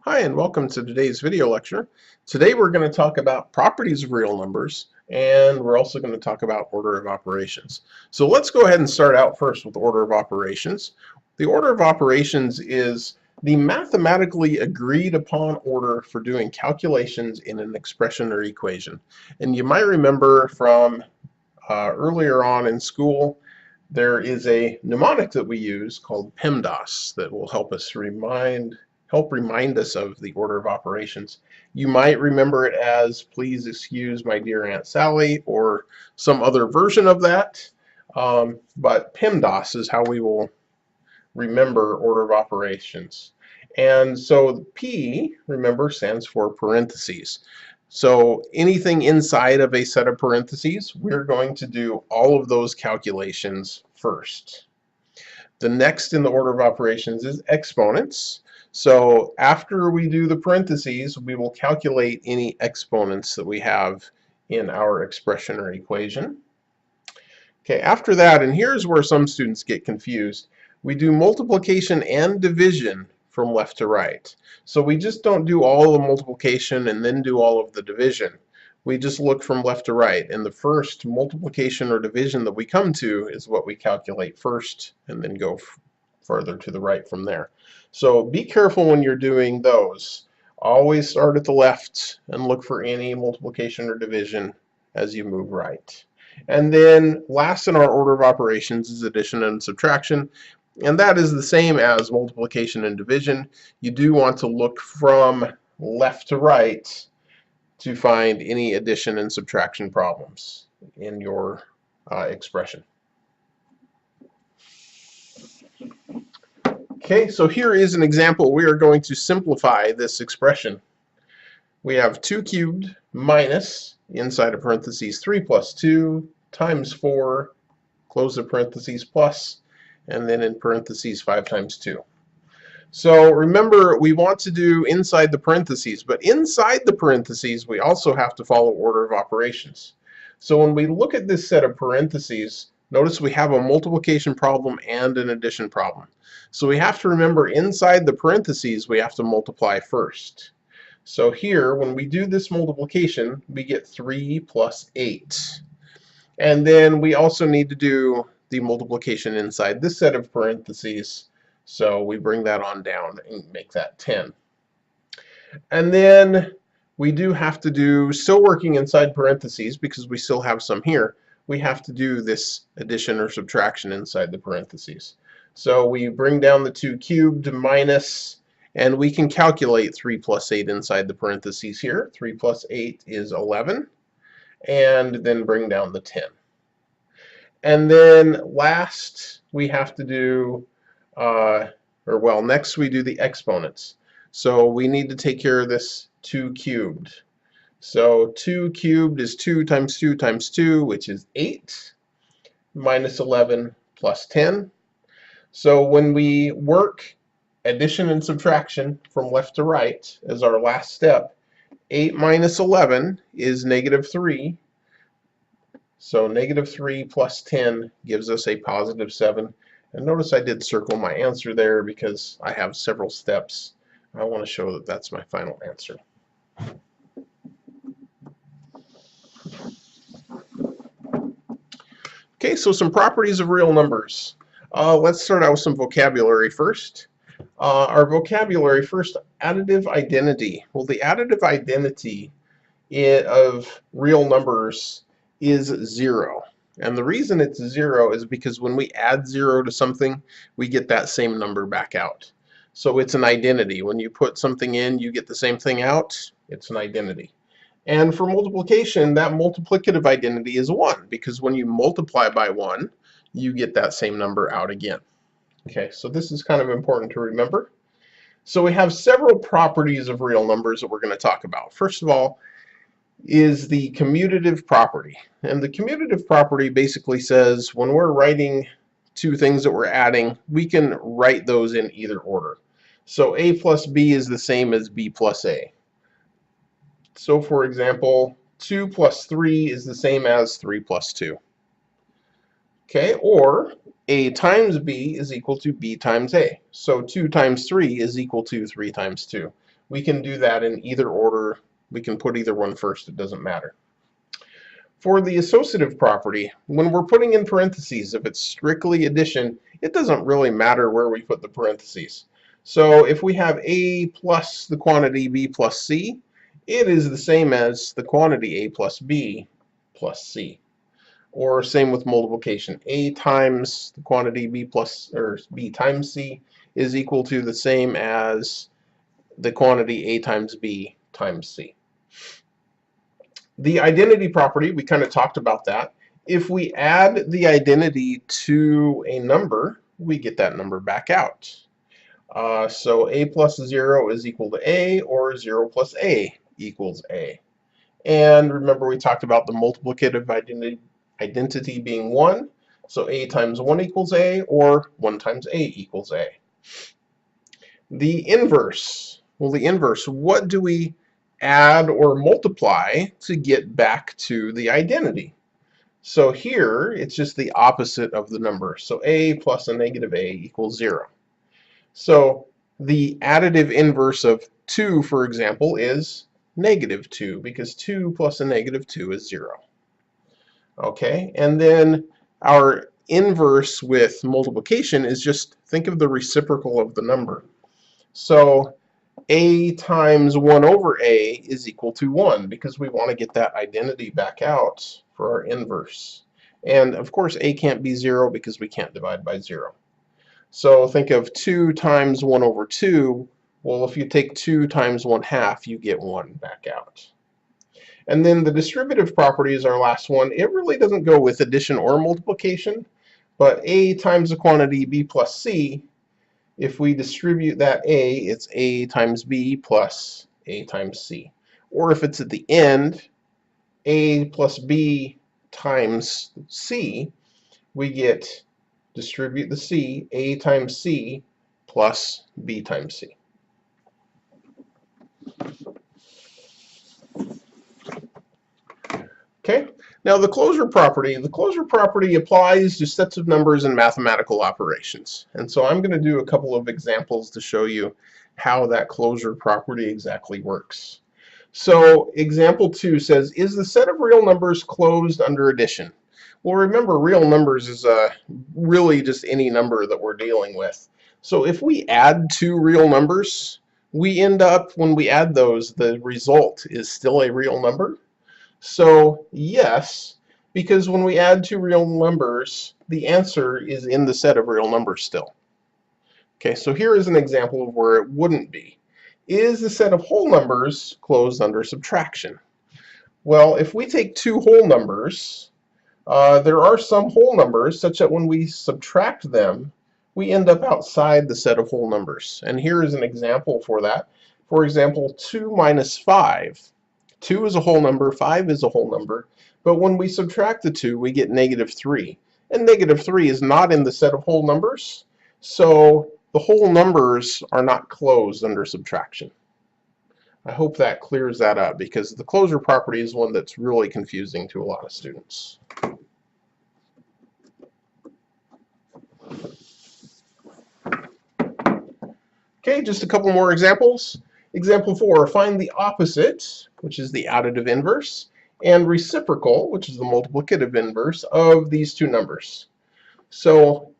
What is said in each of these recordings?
Hi, and welcome to today's video lecture. Today we're going to talk about properties of real numbers, and we're also going to talk about order of operations. So let's go ahead and start out first with order of operations. The order of operations is the mathematically agreed upon order for doing calculations in an expression or equation. And you might remember from earlier on in school, there is a mnemonic that we use called PEMDAS that will help remind us of the order of operations. You might remember it as "Please excuse my dear Aunt Sally" or some other version of that, but PEMDAS is how we will remember order of operations. And so P, remember, stands for parentheses. So anything inside of a set of parentheses, we're going to do all of those calculations first. The next in the order of operations is exponents. So after we do the parentheses, we will calculate any exponents that we have in our expression or equation. Okay, after that, and here's where some students get confused, we do multiplication and division from left to right. So we just don't do all the multiplication and then do all of the division. We just look from left to right, and the first multiplication or division that we come to is what we calculate first, and then go further to the right from there. So be careful when you're doing those. Always start at the left and look for any multiplication or division as you move right. And then last in our order of operations is addition and subtraction, and that is the same as multiplication and division. You do want to look from left to right to find any addition and subtraction problems in your expression. Okay, so here is an example. We are going to simplify this expression. We have 2 cubed minus, inside of parentheses, 3 plus 2 times 4, close the parentheses, plus, and then in parentheses 5 times 2. So remember, we want to do inside the parentheses, but inside the parentheses we also have to follow order of operations. So when we look at this set of parentheses, notice we have a multiplication problem and an addition problem. So we have to remember, inside the parentheses we have to multiply first. So here, when we do this multiplication, we get 3 plus 8. And then we also need to do the multiplication inside this set of parentheses. So we bring that on down and make that 10. And then we do have to do, still working inside parentheses because we still have some here, we have to do this addition or subtraction inside the parentheses. So we bring down the 2 cubed minus, and we can calculate 3 plus 8 inside the parentheses here. 3 plus 8 is 11, and then bring down the 10. And then last we have to do, next we do the exponents. So we need to take care of this 2 cubed. So 2 cubed is 2 times 2 times 2, which is 8, minus 11 plus 10. So when we work addition and subtraction from left to right as our last step, 8 minus 11 is negative 3. So negative 3 plus 10 gives us a positive 7. And notice I did circle my answer there because I have several steps. I want to show that that's my final answer. Okay, so some properties of real numbers. Let's start out with some vocabulary first. Our vocabulary first, additive identity. Well, the additive identity of real numbers is 0. And the reason it's 0 is because when we add 0 to something, we get that same number back out. So it's an identity. When you put something in, you get the same thing out. It's an identity. And for multiplication, that multiplicative identity is 1, because when you multiply by 1, you get that same number out again. Okay, so this is kind of important to remember. So we have several properties of real numbers that we're going to talk about. First of all is the commutative property. And the commutative property basically says when we're writing two things that we're adding, we can write those in either order. So A plus B is the same as B plus A. So for example, 2 plus 3 is the same as 3 plus 2. Okay, or A times B is equal to B times A. So 2 times 3 is equal to 3 times 2. we can do that in either order. We can put either one first, it doesn't matter. For the associative property, when we're putting in parentheses, if it's strictly addition, it doesn't really matter where we put the parentheses. So if we have A plus the quantity B plus C, it is the same as the quantity A plus B plus C. Or same with multiplication. A times the quantity B times C is equal to the same as the quantity A times B times C. The identity property, we kind of talked about that. If we add the identity to a number, we get that number back out. So A plus 0 is equal to A, or 0 plus A equals A. And remember, we talked about the multiplicative identity being 1. So A times 1 equals A, or 1 times A equals A. The inverse. Well, the inverse, what do we add or multiply to get back to the identity? So here, it's just the opposite of the number. So A plus a negative A equals 0. So the additive inverse of 2, for example, is negative 2, because 2 plus a negative 2 is 0. Okay, and then our inverse with multiplication is just think of the reciprocal of the number. So A times 1 over A is equal to 1, because we want to get that identity back out for our inverse. And of course A can't be 0 because we can't divide by 0. So think of 2 times 1 over 2. Well, if you take 2 times 1/2, you get 1 back out. And then the distributive property is our last one. It really doesn't go with addition or multiplication, but A times the quantity B plus C, if we distribute that A, it's A times B plus A times C. Or if it's at the end, A plus B times C, we get, distribute the C, A times C plus B times C. Okay, now the closure property applies to sets of numbers and mathematical operations. And so I'm going to do a couple of examples to show you how that closure property exactly works. So example 2 says, is the set of real numbers closed under addition? Well, remember, real numbers is really just any number that we're dealing with. So if we add two real numbers, we end up, when we add those, the result is still a real number. So yes, because when we add two real numbers, the answer is in the set of real numbers still. Okay, so here is an example of where it wouldn't be. Is the set of whole numbers closed under subtraction? Well, if we take two whole numbers, there are some whole numbers such that when we subtract them, we end up outside the set of whole numbers. And here is an example for that. For example, 2 minus 5. 2 is a whole number, 5 is a whole number, but when we subtract the 2, we get -3. And -3 is not in the set of whole numbers, so the whole numbers are not closed under subtraction. I hope that clears that up, because the closure property is one that's really confusing to a lot of students. Okay, just a couple more examples. Example 4, find the opposite, which is the additive inverse, and reciprocal, which is the multiplicative inverse of these two numbers. So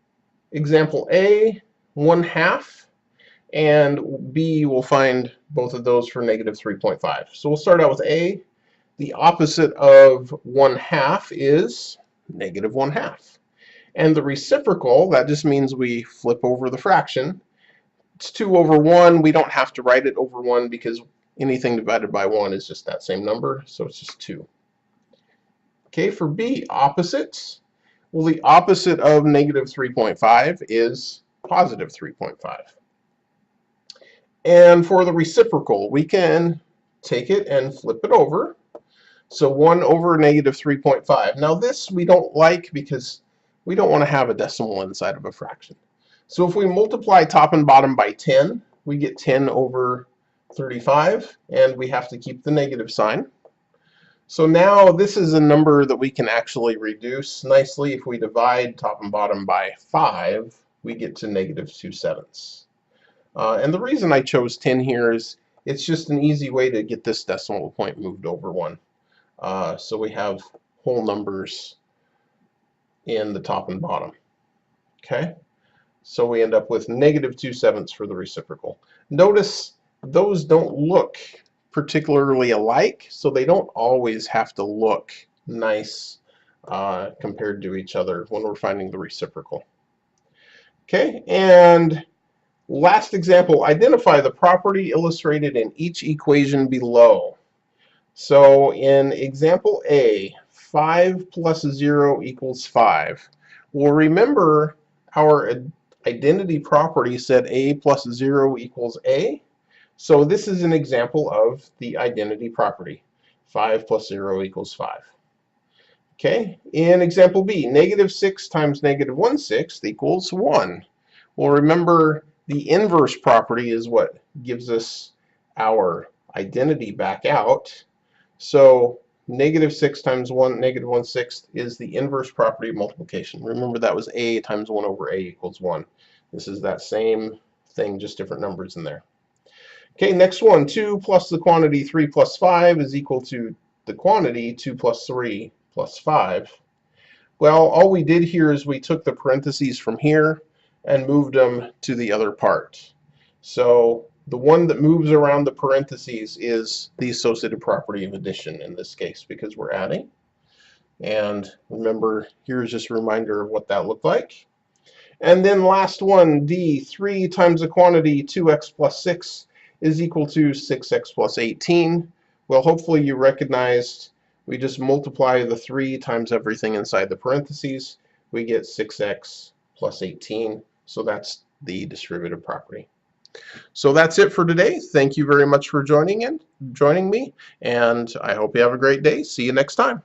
example A, 1/2, and B, we'll find both of those for -3.5. So we'll start out with A. The opposite of 1/2 is -1/2. And the reciprocal, that just means we flip over the fraction. It's 2 over 1. We don't have to write it over 1 because anything divided by 1 is just that same number, so it's just 2. Okay, for B, opposites. Well, the opposite of -3.5 is +3.5. And for the reciprocal, we can take it and flip it over. So 1 over -3.5. Now this we don't like because we don't want to have a decimal inside of a fraction. So if we multiply top and bottom by 10, we get 10 over 35, and we have to keep the negative sign. So now this is a number that we can actually reduce nicely. If we divide top and bottom by 5, we get to -2/7. And the reason I chose 10 here is It's just an easy way to get this decimal point moved over one. So we have whole numbers in the top and bottom. Okay, so we end up with -2/7 for the reciprocal. Notice those don't look particularly alike, so they don't always have to look nice compared to each other when we're finding the reciprocal. Okay, and last example, identify the property illustrated in each equation below. So in example A, 5 plus 0 equals 5. Well, remember our identity property said A plus 0 equals A. So this is an example of the identity property. 5 plus 0 equals 5. Okay, in example B, -6 times -1/6 equals 1. Well, remember the inverse property is what gives us our identity back out. So -6 times 1, -1/6 is the inverse property of multiplication. Remember that was A times 1 over A equals 1. This is that same thing, just different numbers in there. Okay, next one, 2 plus the quantity 3 plus 5 is equal to the quantity 2 plus 3 plus 5. Well, all we did here is we took the parentheses from here and moved them to the other part. So the one that moves around the parentheses is the associative property of addition in this case, because we're adding. And remember, here's just a reminder of what that looked like. And then last one, D, 3 times the quantity 2x plus 6 is equal to 6x plus 18. Well, hopefully you recognized we just multiply the 3 times everything inside the parentheses. We get 6x plus 18. So that's the distributive property. So that's it for today. Thank you very much for joining me, and I hope you have a great day. See you next time.